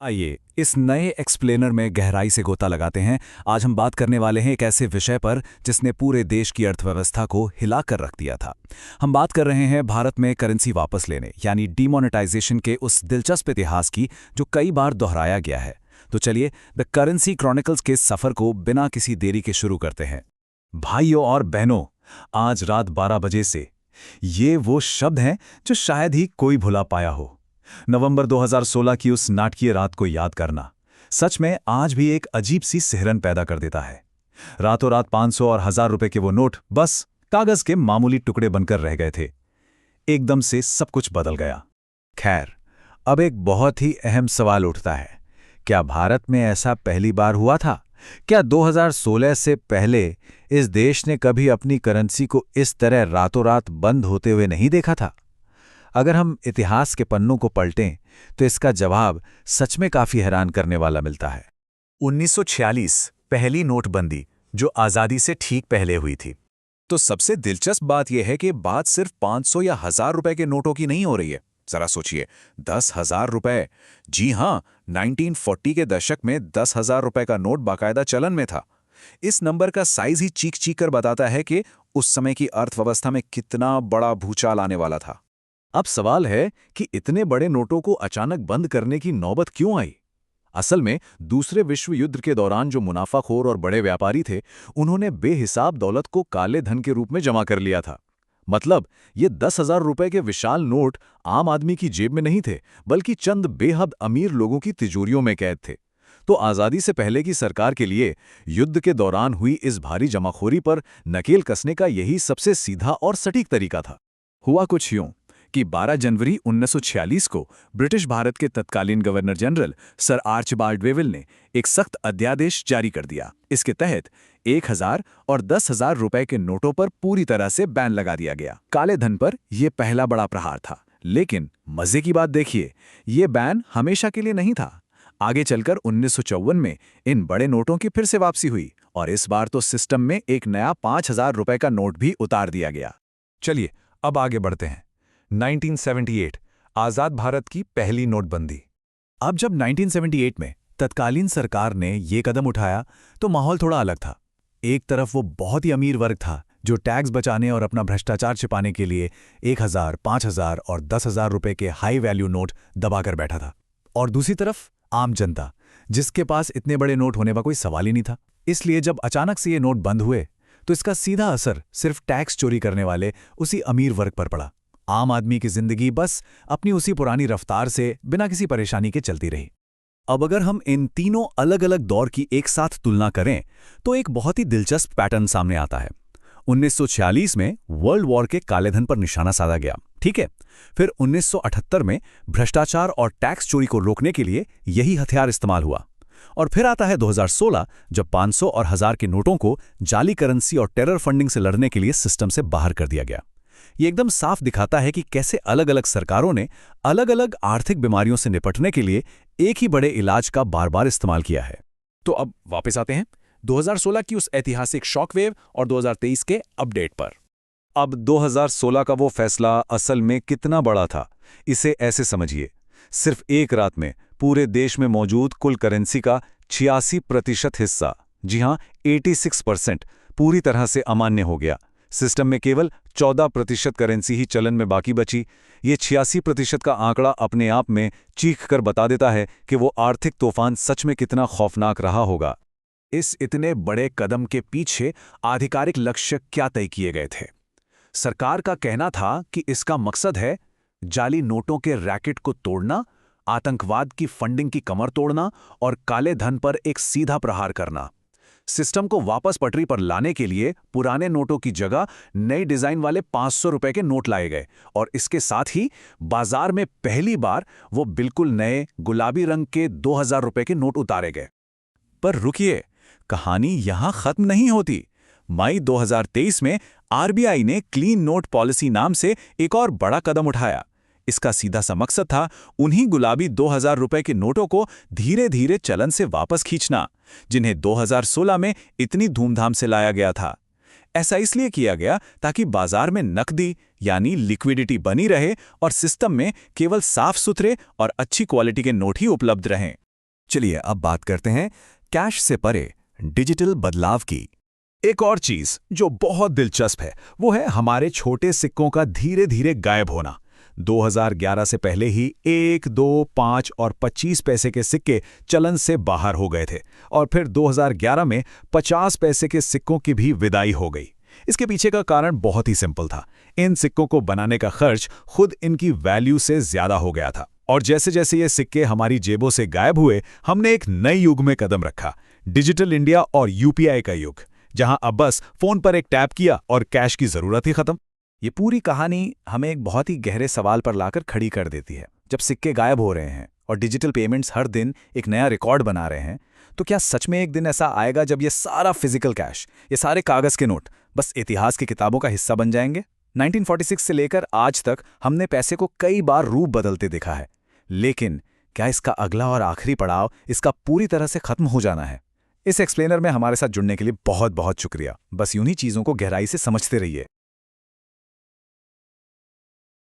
आइए इस नए एक्सप्लेनर में गहराई से गोता लगाते हैं। आज हम बात करने वाले हैं एक ऐसे विषय पर जिसने पूरे देश की अर्थव्यवस्था को हिला कर रख दिया था। हम बात कर रहे हैं भारत में करेंसी वापस लेने यानी डीमोनेटाइजेशन के उस दिलचस्प इतिहास की जो कई बार दोहराया गया है। तो चलिए द करेंसी क्रॉनिकल्स के सफ़र को बिना किसी देरी के शुरू करते हैं। भाइयों और बहनों, आज रात 12 बजे से ये वो शब्द हैं जो शायद ही कोई भुला पाया हो। नवंबर 2016 की उस नाटकीय रात को याद करना सच में आज भी एक अजीब सी सिहरन पैदा कर देता है। रातों रात 500 और 1000 रुपए के वो नोट बस कागज के मामूली टुकड़े बनकर रह गए थे। एकदम से सब कुछ बदल गया। खैर, अब एक बहुत ही अहम सवाल उठता है, क्या भारत में ऐसा पहली बार हुआ था? क्या 2016 से पहले इस देश ने कभी अपनी करेंसी को इस तरह रातों रात बंद होते हुए नहीं देखा था? अगर हम इतिहास के पन्नों को पलटें तो इसका जवाब सच में काफी हैरान करने वाला मिलता है। 1946 पहली नोटबंदी, जो आज़ादी से ठीक पहले हुई थी। तो सबसे दिलचस्प बात यह है कि बात सिर्फ 500 या 1000 रुपए के नोटों की नहीं हो रही है। जरा सोचिए, 10,000 रुपए। जी हाँ, 1940 के दशक में 10,000 रुपए का नोट बाकायदा चलन में था। इस नंबर का साइज ही चीख चीख कर बताता है कि उस समय की अर्थव्यवस्था में कितना बड़ा भूचाल आने वाला था। अब सवाल है कि इतने बड़े नोटों को अचानक बंद करने की नौबत क्यों आई? असल में दूसरे विश्व युद्ध के दौरान जो मुनाफाखोर और बड़े व्यापारी थे, उन्होंने बेहिसाब दौलत को काले धन के रूप में जमा कर लिया था। मतलब ये 10,000 रुपए के विशाल नोट आम आदमी की जेब में नहीं थे, बल्कि चंद बेहद अमीर लोगों की तिजोरियों में कैद थे। तो आज़ादी से पहले की सरकार के लिए युद्ध के दौरान हुई इस भारी जमाखोरी पर नकेल कसने का यही सबसे सीधा और सटीक तरीका था। हुआ कुछ यूं कि 12 जनवरी 1946 को ब्रिटिश भारत के तत्कालीन गवर्नर जनरल सर आर्चबाल्ड वेविल ने एक सख्त अध्यादेश जारी कर दिया। इसके तहत 1000 और 10,000 रुपए के नोटों पर पूरी तरह से बैन लगा दिया गया। काले धन पर यह पहला बड़ा प्रहार था। लेकिन मजे की बात देखिए, ये बैन हमेशा के लिए नहीं था। आगे चलकर 1954 में इन बड़े नोटों की फिर से वापसी हुई और इस बार तो सिस्टम में एक नया 5,000 रुपए का नोट भी उतार दिया गया। चलिए अब आगे बढ़ते हैं। 1978 आज़ाद भारत की पहली नोटबंदी। अब जब 1978 में तत्कालीन सरकार ने ये कदम उठाया तो माहौल थोड़ा अलग था। एक तरफ वो बहुत ही अमीर वर्ग था जो टैक्स बचाने और अपना भ्रष्टाचार छिपाने के लिए 1000, 5000 और 10,000 रुपए के हाई वैल्यू नोट दबाकर बैठा था, और दूसरी तरफ आम जनता, जिसके पास इतने बड़े नोट होने का कोई सवाल ही नहीं था। इसलिए जब अचानक से ये नोट बंद हुए तो इसका सीधा असर सिर्फ टैक्स चोरी करने वाले उसी अमीर वर्ग पर पड़ा। आम आदमी की जिंदगी बस अपनी उसी पुरानी रफ्तार से बिना किसी परेशानी के चलती रही। अब अगर हम इन तीनों अलग अलग दौर की एक साथ तुलना करें तो एक बहुत ही दिलचस्प पैटर्न सामने आता है। 1946 में वर्ल्ड वॉर के काले धन पर निशाना साधा गया, ठीक है। फिर 1978 में भ्रष्टाचार और टैक्स चोरी को रोकने के लिए यही हथियार इस्तेमाल हुआ। और फिर आता है 2016, जब 500 और 1000 के नोटों को जाली करेंसी और टेरर फंडिंग से लड़ने के लिए सिस्टम से बाहर कर दिया गया। ये एकदम साफ दिखाता है कि कैसे अलग अलग सरकारों ने अलग अलग आर्थिक बीमारियों से निपटने के लिए एक ही बड़े इलाज का बार बार इस्तेमाल किया है। तो अब वापस आते हैं 2016 की उस ऐतिहासिक शॉकवेव और 2023 के अपडेट पर। अब 2016 का वो फैसला असल में कितना बड़ा था, इसे ऐसे समझिए। सिर्फ एक रात में पूरे देश में मौजूद कुल करेंसी का 86% हिस्सा, जी हां 86%, पूरी तरह से अमान्य हो गया। सिस्टम में केवल 14% करेंसी ही चलन में बाकी बची। ये 86% का आंकड़ा अपने आप में चीख कर बता देता है कि वो आर्थिक तूफान सच में कितना खौफनाक रहा होगा। इस इतने बड़े कदम के पीछे आधिकारिक लक्ष्य क्या तय किए गए थे? सरकार का कहना था कि इसका मकसद है जाली नोटों के रैकेट को तोड़ना, आतंकवाद की फंडिंग की कमर तोड़ना और काले धन पर एक सीधा प्रहार करना। सिस्टम को वापस पटरी पर लाने के लिए पुराने नोटों की जगह नई डिजाइन वाले 500 रुपए के नोट लाए गए और इसके साथ ही बाजार में पहली बार वो बिल्कुल नए गुलाबी रंग के 2000 रुपए के नोट उतारे गए। पर रुकिए, कहानी यहां खत्म नहीं होती। मई 2023 में आरबीआई ने क्लीन नोट पॉलिसी नाम से एक और बड़ा कदम उठाया। इसका सीधा सा मकसद था उन्हीं गुलाबी 2000 रुपए के नोटों को धीरे धीरे चलन से वापस खींचना, जिन्हें 2016 में इतनी धूमधाम से लाया गया था। ऐसा इसलिए किया गया ताकि बाजार में नकदी यानी लिक्विडिटी बनी रहे और सिस्टम में केवल साफ सुथरे और अच्छी क्वालिटी के नोट ही उपलब्ध रहें। चलिए अब बात करते हैं कैश से परे डिजिटल बदलाव की। एक और चीज जो बहुत दिलचस्प है वो है हमारे छोटे सिक्कों का धीरे धीरे गायब होना। 2011 से पहले ही 1, 2, 5 और 25 पैसे के सिक्के चलन से बाहर हो गए थे और फिर 2011 में 50 पैसे के सिक्कों की भी विदाई हो गई। इसके पीछे का कारण बहुत ही सिंपल था। इन सिक्कों को बनाने का खर्च खुद इनकी वैल्यू से ज्यादा हो गया था और जैसे जैसे ये सिक्के हमारी जेबों से गायब हुए, हमने एक नए युग में कदम रखा, डिजिटल इंडिया और यूपीआई का युग, जहां अब बस फोन पर एक टैप किया और कैश की जरूरत ही खत्म। ये पूरी कहानी हमें एक बहुत ही गहरे सवाल पर लाकर खड़ी कर देती है। जब सिक्के गायब हो रहे हैं और डिजिटल पेमेंट्स हर दिन एक नया रिकॉर्ड बना रहे हैं, तो क्या सच में एक दिन ऐसा आएगा जब ये सारा फिजिकल कैश, ये सारे कागज के नोट बस इतिहास की किताबों का हिस्सा बन जाएंगे? 1946 से लेकर आज तक हमने पैसे को कई बार रूप बदलते देखा है, लेकिन क्या इसका अगला और आखिरी पड़ाव इसका पूरी तरह से खत्म हो जाना है? इस एक्सप्लेनर में हमारे साथ जुड़ने के लिए बहुत बहुत शुक्रिया। बस यूं ही चीज़ों को गहराई से समझते रहिए।